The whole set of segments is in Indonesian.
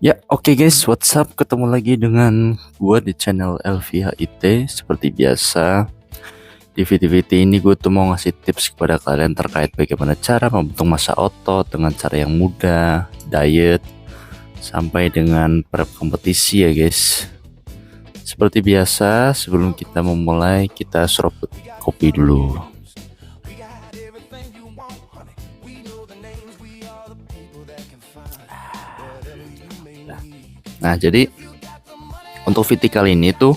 Ya, oke guys, what's up? Ketemu lagi dengan gua di channel LVHIT. Seperti biasa, di video-video ini gue tuh mau ngasih tips kepada kalian terkait bagaimana cara membentuk massa otot dengan cara yang mudah, diet, sampai dengan prep kompetisi ya guys. Seperti biasa, sebelum kita memulai, kita seruput kopi dulu. Nah, jadi untuk video kali ini tuh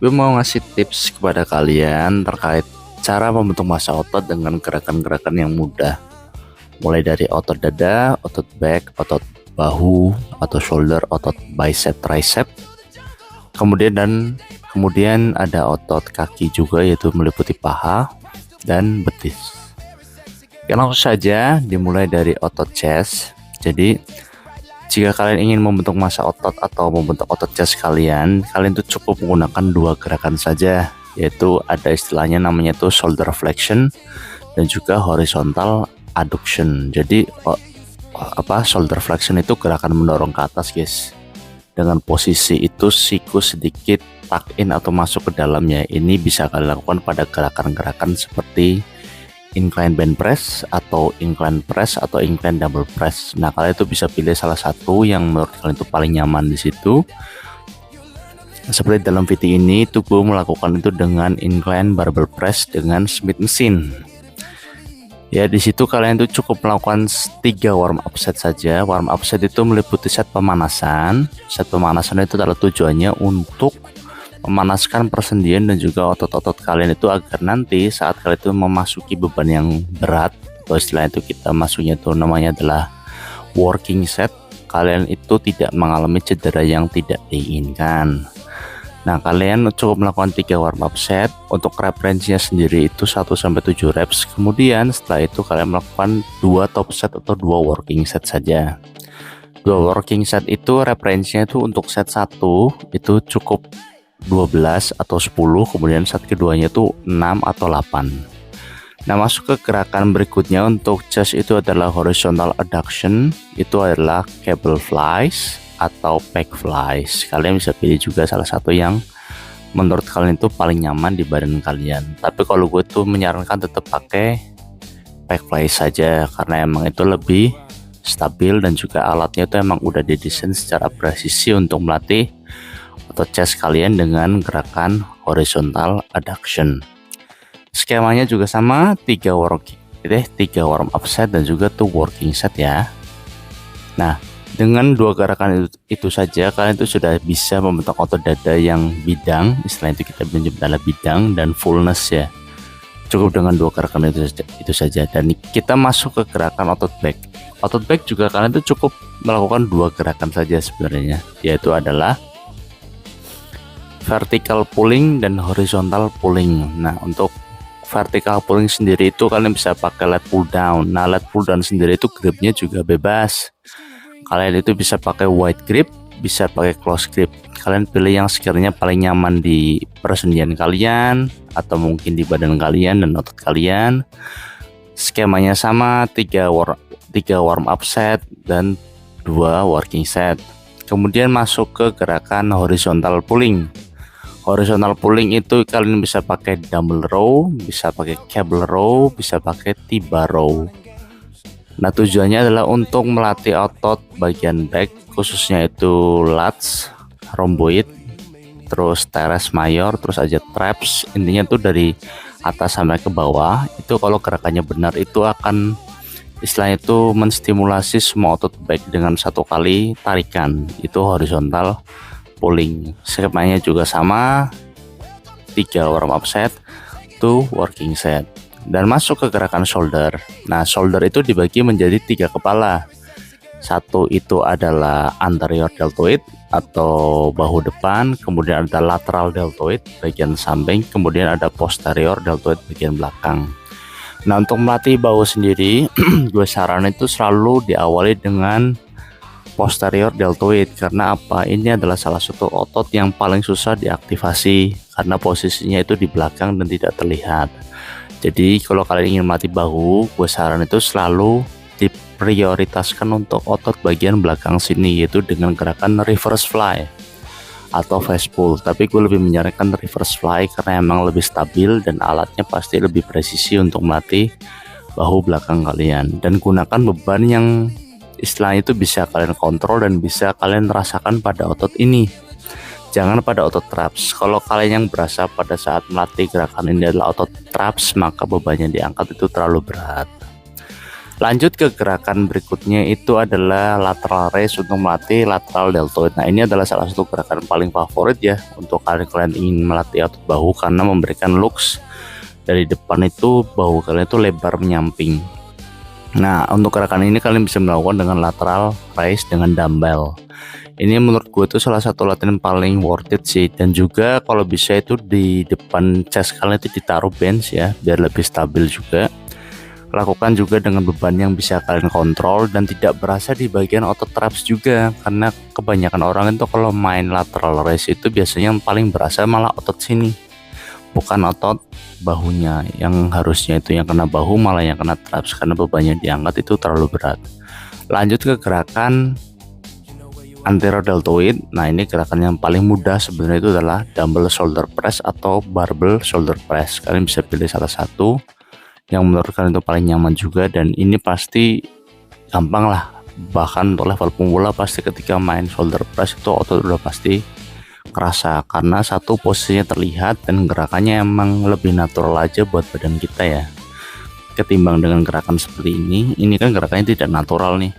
gue mau ngasih tips kepada kalian terkait cara membentuk massa otot dengan gerakan-gerakan yang mudah. Mulai dari otot dada, otot back, otot bahu, otot shoulder, otot bicep, tricep. Kemudian ada otot kaki juga, yaitu meliputi paha dan betis. Oke, langsung saja dimulai dari otot chest. Jadi jika kalian ingin membentuk massa otot atau membentuk otot chest kalian tuh cukup menggunakan dua gerakan saja, yaitu ada istilahnya namanya tuh shoulder flexion dan juga horizontal adduction. Jadi shoulder flexion itu gerakan mendorong ke atas guys, dengan posisi itu siku sedikit tuck in atau masuk ke dalamnya. Ini bisa kalian lakukan pada gerakan-gerakan seperti incline bench press atau incline press atau incline double press. Nah, kalian itu bisa pilih salah satu yang menurut kalian itu paling nyaman di situ. Seperti dalam video ini tuh gue melakukan itu dengan incline barbell press dengan Smith machine. Ya, di situ kalian tuh cukup melakukan 3 warm up set saja. Warm up set itu meliputi set pemanasan. Set pemanasan itu adalah tujuannya untuk memanaskan persendian dan juga otot-otot kalian itu agar nanti saat kalian itu memasuki beban yang berat, atau istilah itu kita masuknya itu namanya adalah working set, kalian itu tidak mengalami cedera yang tidak diinginkan. Nah, kalian cukup melakukan 3 warm up set. Untuk referensinya sendiri itu 1-7 reps. Kemudian setelah itu kalian melakukan 2 top set atau 2 working set saja. 2 working set itu referensinya itu untuk set 1 itu cukup 12 atau 10, kemudian set keduanya tuh 6 atau 8. Nah, masuk ke gerakan berikutnya untuk chest itu adalah horizontal adduction, itu adalah cable flies atau pec flies. Kalian bisa pilih juga salah satu yang menurut kalian itu paling nyaman di badan kalian. Tapi kalau gue tuh menyarankan tetap pakai pec flies saja, karena emang itu lebih stabil dan juga alatnya itu emang udah didesain secara presisi untuk melatih atau chest kalian dengan gerakan horizontal adduction. Skemanya juga sama, 3 warm up set dan juga 2 working set ya. Nah, dengan 2 gerakan itu saja kalian itu sudah bisa membentuk otot dada yang bidang, istilah itu kita menyebut adalah bidang dan fullness ya. Cukup dengan 2 gerakan itu saja. Dan kita masuk ke gerakan otot back. Otot back juga kalian itu cukup melakukan 2 gerakan saja sebenarnya, yaitu adalah vertical pulling dan horizontal pulling. Nah, untuk vertical pulling sendiri itu kalian bisa pakai lat pull down. Nah, lat pull down sendiri itu gripnya juga bebas. Kalian itu bisa pakai wide grip, bisa pakai close grip. Kalian pilih yang sekiranya paling nyaman di persendian kalian atau mungkin di badan kalian dan otot kalian. Skemanya sama, 3 warm up set dan 2 working set. Kemudian masuk ke gerakan horizontal pulling. Horizontal pulling itu kalian bisa pakai dumbbell row, bisa pakai cable row, bisa pakai T-bar row. Nah, tujuannya adalah untuk melatih otot bagian back, khususnya itu lats, rhomboid, terus teres mayor, terus aja traps. Intinya tuh dari atas sampai ke bawah. Itu kalau gerakannya benar itu akan istilahnya itu menstimulasi semua otot back dengan 1 kali tarikan. Itu horizontal pulling. Skemanya juga sama, 3 warm up set, 2 working set. Dan masuk ke gerakan shoulder. Nah, shoulder itu dibagi menjadi 3 kepala. Satu itu adalah anterior deltoid atau bahu depan, kemudian ada lateral deltoid bagian samping, kemudian ada posterior deltoid bagian belakang. Nah, untuk melatih bahu sendiri gue saranin itu selalu diawali dengan posterior deltoid. Karena apa? Ini adalah salah satu otot yang paling susah diaktifasi karena posisinya itu di belakang dan tidak terlihat. Jadi kalau kalian ingin melatih bahu, gue saran itu selalu di prioritaskan untuk otot bagian belakang sini, yaitu dengan gerakan reverse fly atau face pull. Tapi gue lebih menyarankan reverse fly karena emang lebih stabil dan alatnya pasti lebih presisi untuk melatih bahu belakang kalian. Dan gunakan beban yang istilahnya itu bisa kalian kontrol dan bisa kalian rasakan pada otot ini, jangan pada otot traps. Kalau kalian yang berasa pada saat melatih gerakan ini adalah otot traps, maka bebannya diangkat itu terlalu berat. Lanjut ke gerakan berikutnya, itu adalah lateral raise untuk melatih lateral deltoid. Nah, ini adalah salah satu gerakan paling favorit ya untuk kalian ingin melatih otot bahu, karena memberikan looks dari depan itu bahu kalian itu lebar menyamping. Nah, untuk gerakan ini kalian bisa melakukan dengan lateral raise dengan dumbbell. Ini menurut gue itu salah satu latihan paling worth it sih. Dan juga kalau bisa itu di depan chest kalian itu ditaruh bench ya, biar lebih stabil juga. Lakukan juga dengan beban yang bisa kalian kontrol dan tidak berasa di bagian otot traps juga. Karena kebanyakan orang itu kalau main lateral raise itu biasanya yang paling berasa malah otot sini, bukan otot bahunya. Yang harusnya itu yang kena bahu malah yang kena traps, karena bebannya diangkat itu terlalu berat. Lanjut ke gerakan anterior deltoid. Nah, ini gerakan yang paling mudah sebenarnya itu adalah dumbbell shoulder press atau barbell shoulder press. Kalian bisa pilih salah satu yang menurut kalian itu paling nyaman juga, dan ini pasti gampang lah. Bahkan untuk level pemula pasti ketika main shoulder press itu otot udah pasti kerasa, karena satu, posisinya terlihat, dan gerakannya emang lebih natural aja buat badan kita ya, ketimbang dengan gerakan seperti ini. Ini kan gerakannya tidak natural nih,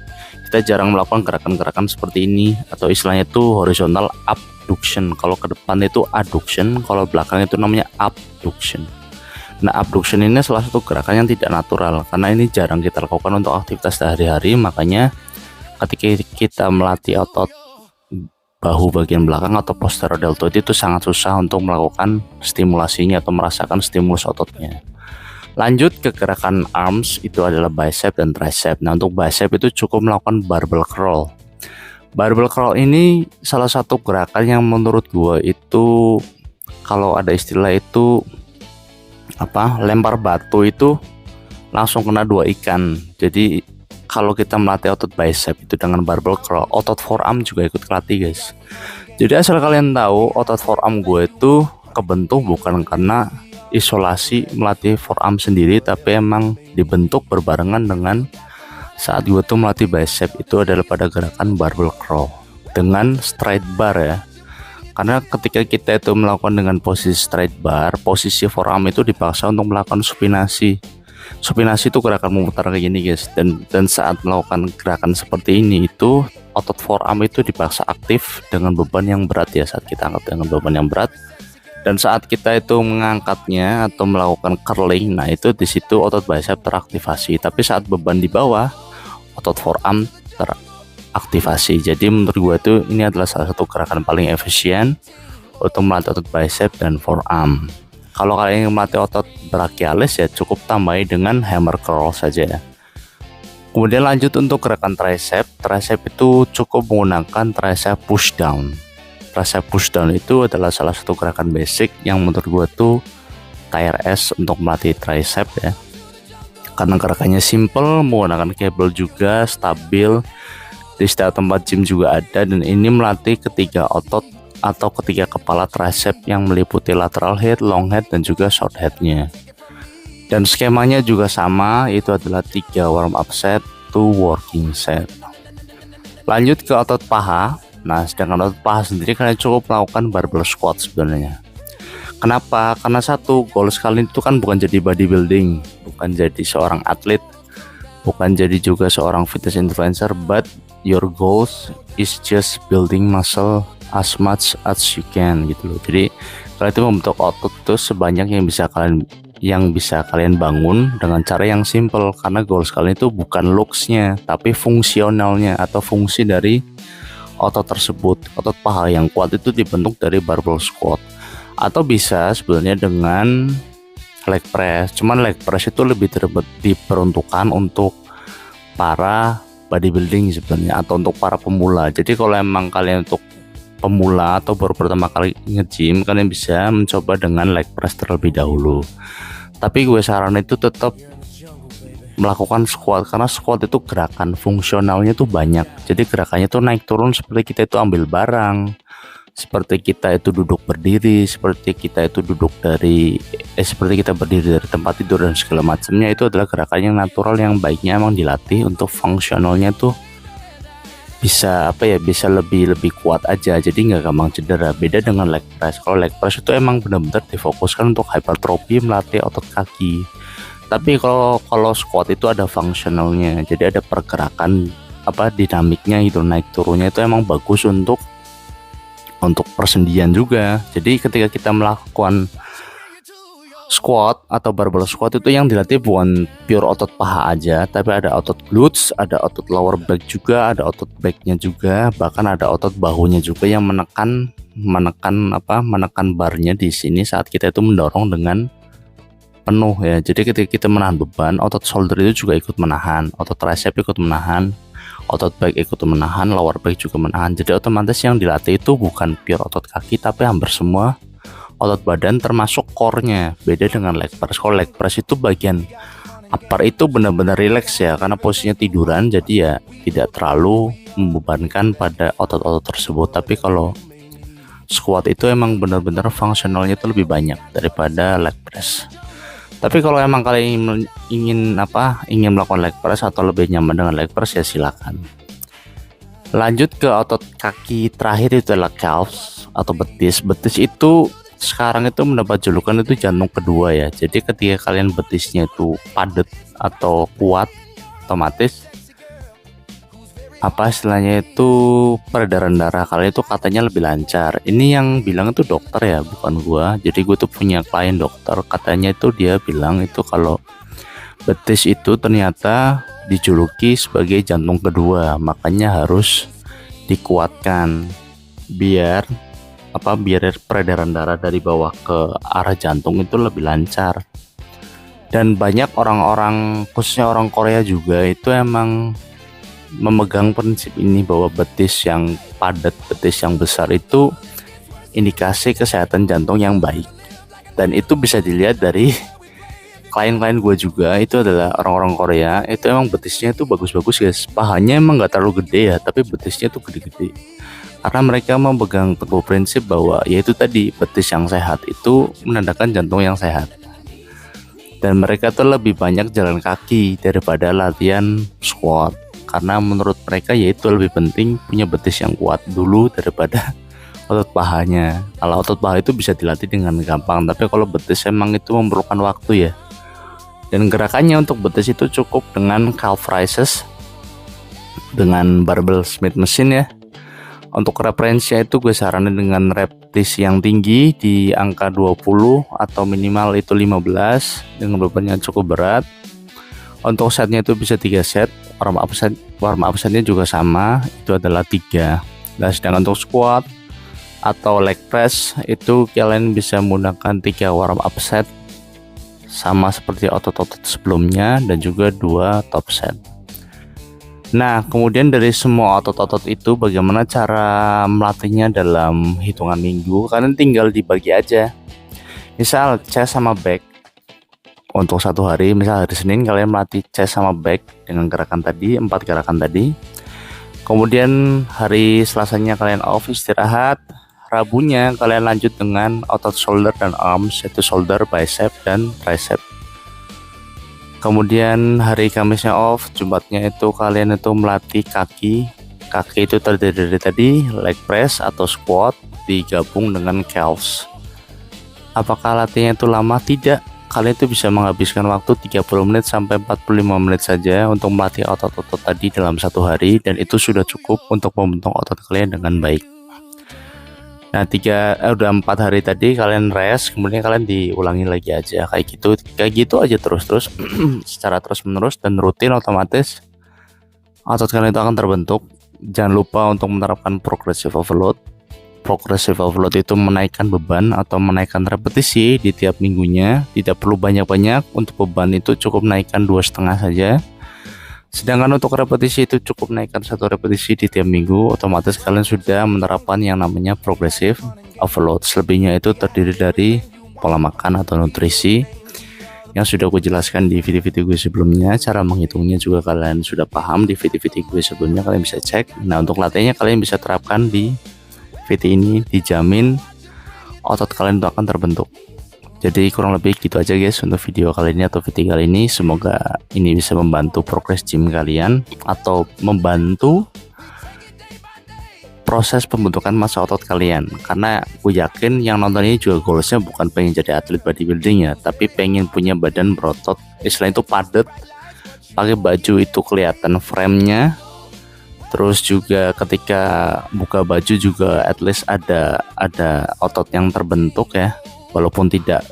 kita jarang melakukan gerakan-gerakan seperti ini, atau istilahnya itu horizontal abduction. Kalau ke depan itu adduction, kalau belakang itu namanya abduction. Nah, abduction ini salah satu gerakan yang tidak natural, karena ini jarang kita lakukan untuk aktivitas sehari-hari. Makanya ketika kita melatih otot bahu bagian belakang atau posterior deltoid itu sangat susah untuk melakukan stimulasinya atau merasakan stimulus ototnya. Lanjut ke gerakan arms, itu adalah bicep dan tricep. Nah, untuk bicep itu cukup melakukan barbell curl. Barbell curl ini salah satu gerakan yang menurut gue itu, kalau ada istilah itu lempar batu itu langsung kena dua ikan. Jadi kalau kita melatih otot bicep itu dengan barbell curl, otot forearm juga ikut kelatih guys. Jadi asal kalian tahu, otot forearm gue itu kebentuk bukan karena isolasi melatih forearm sendiri, tapi emang dibentuk berbarengan dengan saat gue tuh melatih bicep itu adalah pada gerakan barbell curl dengan straight bar ya. Karena ketika kita itu melakukan dengan posisi straight bar, posisi forearm itu dipaksa untuk melakukan supinasi. Supinasi itu gerakan memutar kayak gini guys, dan saat melakukan gerakan seperti ini itu otot forearm itu dipaksa aktif dengan beban yang berat ya, saat kita angkat dengan beban yang berat. Dan saat kita itu mengangkatnya atau melakukan curling, nah itu di situ otot bicep teraktivasi. Tapi saat beban di bawah, otot forearm teraktivasi. Jadi menurut gue itu ini adalah salah satu gerakan paling efisien untuk melatih otot bicep dan forearm. Kalau kalian yang melatih otot brachialis ya cukup tambahi dengan hammer curl saja ya. Kemudian lanjut untuk gerakan tricep. Tricep itu cukup menggunakan tricep push down. Tricep push down itu adalah salah satu gerakan basic yang menurut gue tuh TRS untuk melatih tricep ya. Karena gerakannya simple, menggunakan kabel juga, stabil, di setiap tempat gym juga ada, dan ini melatih ketiga otot atau ketiga kepala tricep yang meliputi lateral head, long head, dan juga short headnya. Dan skemanya juga sama, itu adalah 3 warm up set, 2 working set. Lanjut ke otot paha. Nah, sedangkan otot paha sendiri kalian cukup melakukan barbell squat sebenarnya. Kenapa? Karena satu, goals kalian itu kan bukan jadi bodybuilding, bukan jadi seorang atlet, bukan jadi juga seorang fitness influencer, but your goals is just building muscle as much as you can gitu loh. Jadi kalian itu membentuk otot tuh sebanyak yang bisa kalian bangun dengan cara yang simple, karena goals kalian itu bukan looksnya tapi fungsionalnya atau fungsi dari otot tersebut. Otot paha yang kuat itu dibentuk dari barbell squat, atau bisa sebenarnya dengan leg press. Cuman leg press itu lebih diperuntukkan untuk para bodybuilding sebenarnya, atau untuk para pemula. Jadi kalau emang kalian untuk pemula atau baru pertama kali nge-gym, kalian bisa mencoba dengan leg press terlebih dahulu. Tapi gue saran itu tetap melakukan squat, karena squat itu gerakan fungsionalnya tuh banyak. Jadi gerakannya tuh naik turun seperti kita itu ambil barang, seperti kita itu duduk berdiri, seperti kita itu duduk dari seperti kita berdiri dari tempat tidur dan segala macamnya. Itu adalah gerakan yang natural yang baiknya emang dilatih untuk fungsionalnya tuh bisa bisa lebih kuat aja, jadi nggak gampang cedera. Beda dengan leg press. Kalau leg press itu emang benar-benar difokuskan untuk hypertrophy, melatih otot kaki. Tapi kalau squat itu ada fungsionalnya, jadi ada pergerakan dinamiknya itu, naik turunnya itu emang bagus untuk persendian juga. Jadi ketika kita melakukan squat atau barbell squat itu yang dilatih bukan pure otot paha aja, tapi ada otot glutes, ada otot lower back juga, ada otot backnya juga, bahkan ada otot bahunya juga yang menekan barnya di sini saat kita itu mendorong dengan penuh ya. Jadi ketika kita menahan beban, otot shoulder itu juga ikut menahan, otot tricep ikut menahan, otot back ikut menahan, lower back juga menahan. Jadi otomatis yang dilatih itu bukan pure otot kaki, tapi hampir semua otot badan termasuk core-nya. Beda dengan leg press. Kalau leg press itu bagian upper itu benar-benar relax ya, karena posisinya tiduran, jadi ya tidak terlalu membebankan pada otot-otot tersebut. Tapi kalau squat itu emang benar-benar fungsionalnya itu lebih banyak daripada leg press. Tapi kalau emang kalian ingin melakukan leg press atau lebih nyaman dengan leg press, ya silakan. Lanjut ke otot kaki terakhir, itu adalah calves atau betis. Betis itu sekarang itu mendapat julukan itu jantung kedua ya. Jadi ketika kalian betisnya itu padat atau kuat, otomatis istilahnya itu peredaran darah kalian itu katanya lebih lancar. Ini yang bilang itu dokter ya, bukan gua. Jadi gue tuh punya klien dokter, katanya itu dia bilang itu kalau betis itu ternyata dijuluki sebagai jantung kedua, makanya harus dikuatkan biar peredaran darah dari bawah ke arah jantung itu lebih lancar. Dan banyak orang-orang, khususnya orang Korea juga, itu emang memegang prinsip ini bahwa betis yang padat, betis yang besar itu indikasi kesehatan jantung yang baik. Dan itu bisa dilihat dari klien-klien gue juga, itu adalah orang-orang Korea, itu emang betisnya itu bagus-bagus guys. Pahanya emang nggak terlalu gede ya, tapi betisnya tuh gede-gede. Karena mereka memegang teguh prinsip bahwa yaitu tadi, betis yang sehat itu menandakan jantung yang sehat. Dan mereka tuh lebih banyak jalan kaki daripada latihan squat, karena menurut mereka yaitu lebih penting punya betis yang kuat dulu daripada otot pahanya. Kalau otot paha itu bisa dilatih dengan gampang, tapi kalau betis emang itu memerlukan waktu ya. Dan gerakannya untuk betis itu cukup dengan calf raises dengan barbell Smith machine ya. Untuk referensinya itu gue saranin dengan repetisi yang tinggi di angka 20 atau minimal itu 15 dengan beban yang cukup berat. Untuk setnya itu bisa 3 set, warm up setnya juga sama, itu adalah 3. Nah, sedangkan untuk squat atau leg press itu kalian bisa menggunakan 3 warm up set sama seperti otot-otot sebelumnya, dan juga 2 top set. Nah, kemudian dari semua otot-otot itu bagaimana cara melatihnya dalam hitungan minggu? Kalian tinggal dibagi aja. Misal chest sama back. Untuk satu hari, misal hari Senin kalian melatih chest sama back dengan gerakan tadi, 4 gerakan tadi. Kemudian hari Selasanya kalian off, istirahat. Rabunya kalian lanjut dengan otot shoulder dan arms, yaitu shoulder, bicep, dan tricep. Kemudian hari Kamisnya off, Jumatnya itu kalian itu melatih kaki. Kaki itu terdiri dari tadi leg press atau squat digabung dengan calves. Apakah latihannya itu lama? Tidak. Kalian itu bisa menghabiskan waktu 30 menit sampai 45 menit saja untuk melatih otot-otot tadi dalam satu hari, dan itu sudah cukup untuk membentuk otot kalian dengan baik. Nah, udah 4 hari tadi kalian rest, kemudian kalian diulangi lagi aja kayak gitu aja terus secara terus menerus dan rutin, otomatis otot kalian itu akan terbentuk. Jangan lupa untuk menerapkan progressive overload. Progressive overload itu menaikkan beban atau menaikkan repetisi di tiap minggunya, tidak perlu banyak-banyak. Untuk beban itu cukup naikkan 2,5 saja. Sedangkan untuk repetisi itu cukup naikkan 1 repetisi di tiap minggu. Otomatis kalian sudah menerapkan yang namanya progressive overload. Selebihnya itu terdiri dari pola makan atau nutrisi yang sudah gue jelaskan di video-video gue sebelumnya. Cara menghitungnya juga kalian sudah paham di video-video gue sebelumnya, kalian bisa cek. Nah, untuk latihannya kalian bisa terapkan di video ini, dijamin otot kalian itu akan terbentuk. Jadi kurang lebih gitu aja guys untuk video kali ini atau video kali ini. Semoga ini bisa membantu progres gym kalian atau membantu proses pembentukan massa otot kalian, karena gue yakin yang nonton ini juga goalsnya bukan pengen jadi atlet bodybuilding ya, tapi pengen punya badan berotot, istilahnya itu padat, pakai baju itu kelihatan framenya, terus juga ketika buka baju juga at least ada otot yang terbentuk ya, walaupun tidak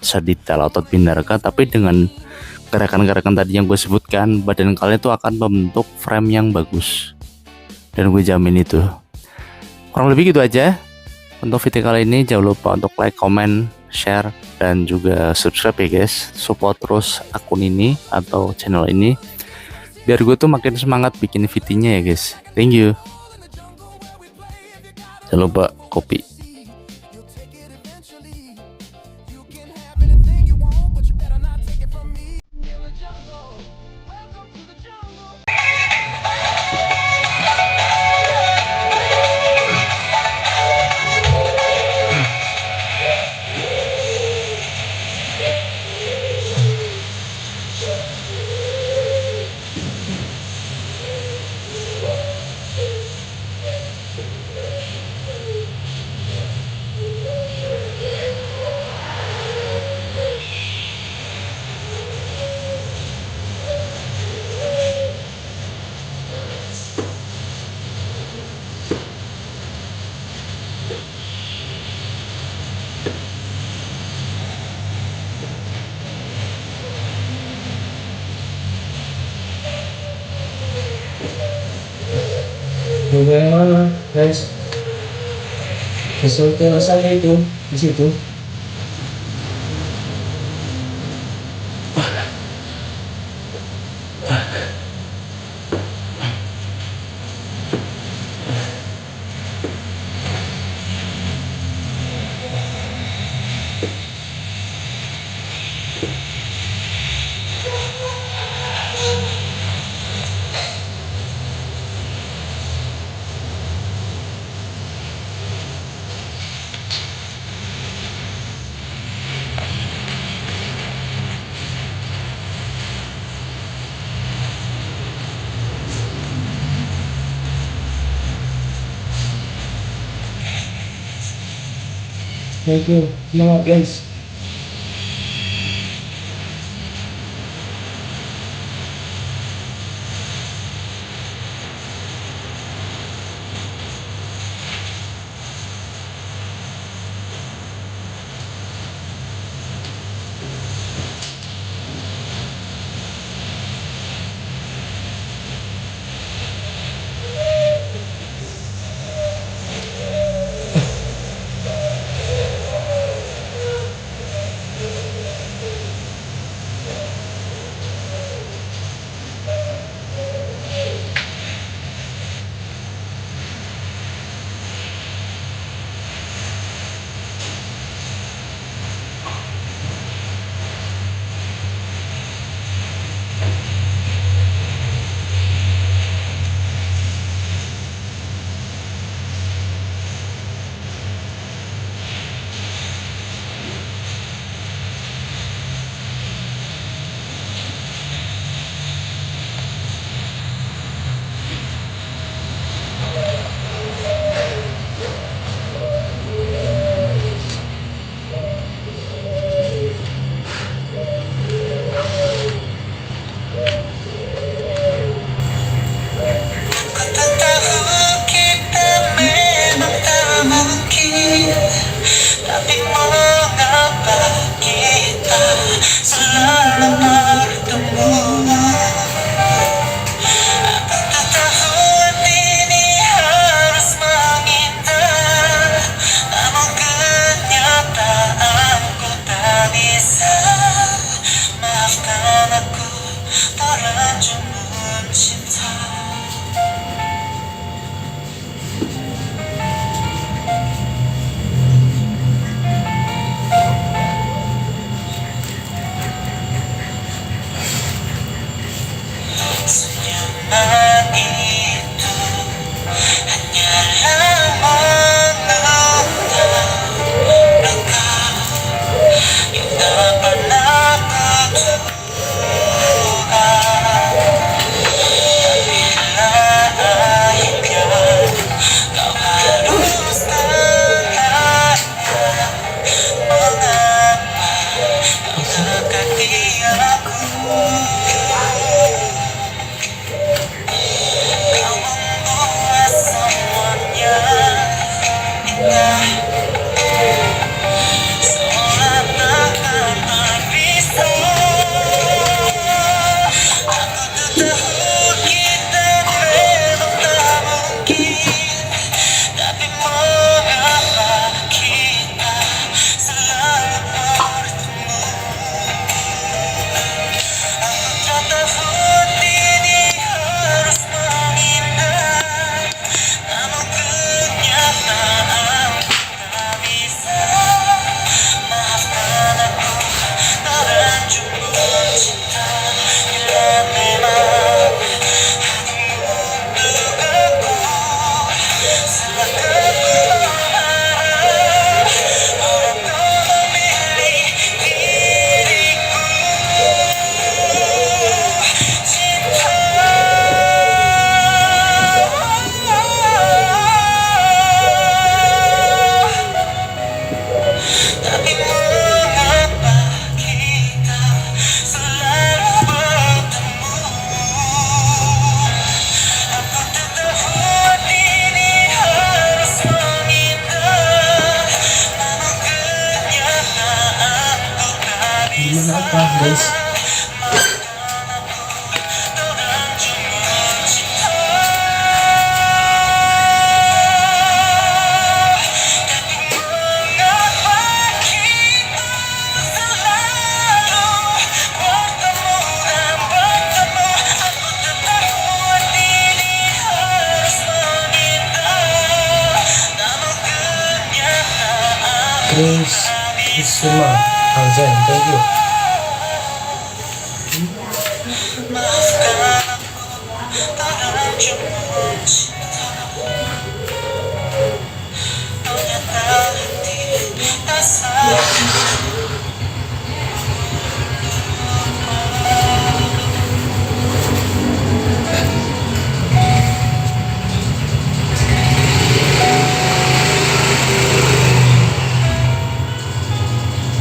sedetail otot binarka, tapi dengan gerakan-gerakan tadi yang gue sebutkan, badan kalian itu akan membentuk frame yang bagus. Dan gue jamin itu. Kurang lebih gitu aja untuk video kali ini. Jangan lupa untuk like, comment, share, dan juga subscribe ya guys. Support terus akun ini atau channel ini, biar gue tuh makin semangat bikin videonya ya guys. Thank you. Jangan lupa kopi. Bagaimana guys, resultnya saya itu di situ. Thank you, semangat guys. Senyuman itu hanyalah mengenang luka yang tak pernah kuduga. Bila akhirnya kau harus tanya mengapa kau dekati aku. Kau membuat semuanya indah, seolah takkan bisa. Aku tuh tahu kita memang tak mungkin, tapi mengapa kita selalu bertemu. Aku tak tahu ini harus menghindar, namun kenyataan tak bisa. Maafkan aku terlanjur mencinta, bila memang untuk aku silakan berharap orang kau memilih diriku. Cinta, tapi mengapa kita selalu bertemu. Aku tak tahu ini harus menghindar, namun kenyataan ku tak Gimana bisa. apa guys? Maafkan aku terlanjur mencinta, tapi mengapa kita selalu bertemu dan bertemu. Aku tak tahu ini harus menghindar, namun kenyataan Chris Kusuma Alzen, thank you. maafkan aku terlanjur mencinta. Ternyata hati tak sakit.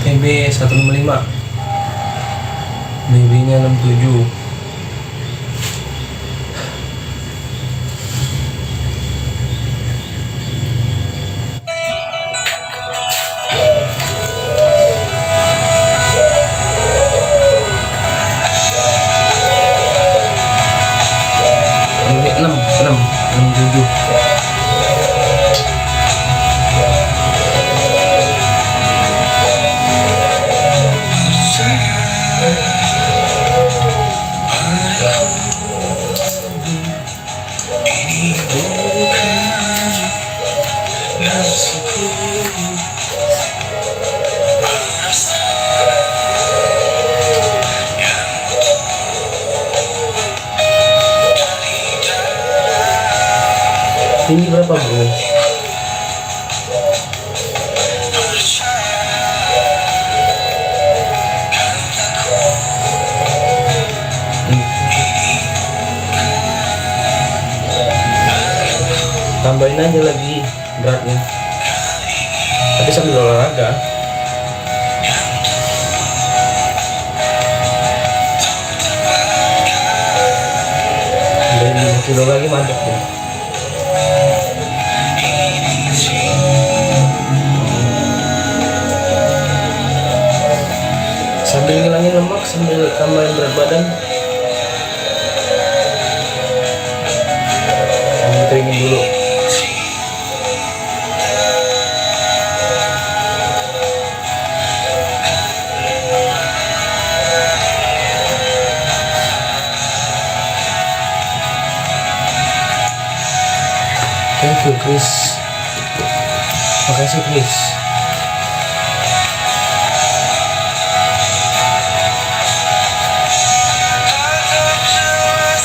TB 155, BB-nya 67. BB 67. Ini bukan nafsuku, rasa yang dari dalam Tinggi berapa bro? Tambahin aja lagi beratnya, tapi sambil olahraga. Tambahin 5 kilo lagi mantap deh. Sambil ngilangin lemak, sambil tambahin berat badan. Sambil training dulu. Thank you Chris. Makasih Chris. Tetap jelas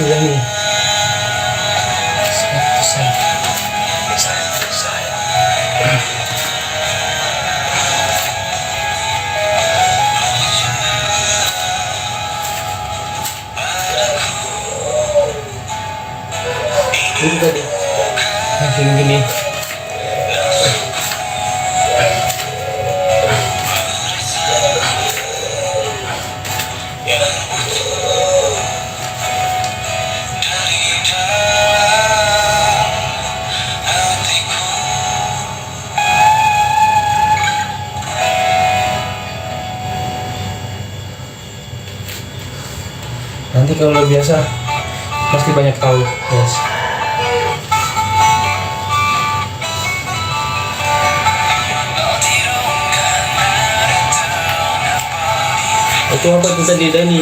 udah nih. Satu saya. Ini tadi langsung gini. Nanti kalau udah biasa pasti banyak tahu, guys. Itu apa tuh tadi Dani?